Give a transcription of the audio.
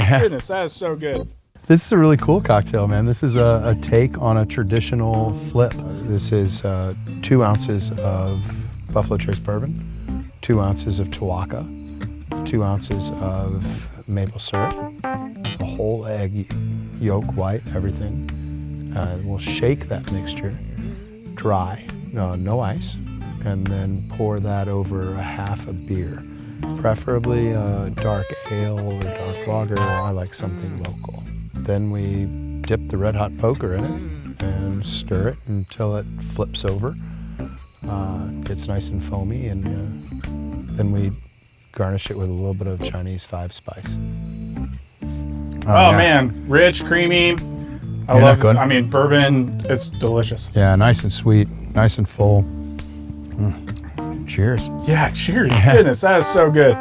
Goodness, that is so good. This is a really cool cocktail, man. This is a take on a traditional flip. This is 2 ounces of Buffalo Trace bourbon, 2 ounces of Tuaca, 2 ounces of maple syrup, a whole egg yolk, white, everything. We'll shake that mixture dry, no ice, and then pour that over a half a beer, preferably a dark ale or dark lager. I like something local. Then we dip the red hot poker in it and stir it until it flips over. Gets nice and foamy, and then we garnish it with a little bit of Chinese 5 spice. Oh man, rich, creamy. I love it. I mean, bourbon, it's delicious. Yeah, nice and sweet, nice and full. Cheers. Yeah, cheers. Goodness, that is so good.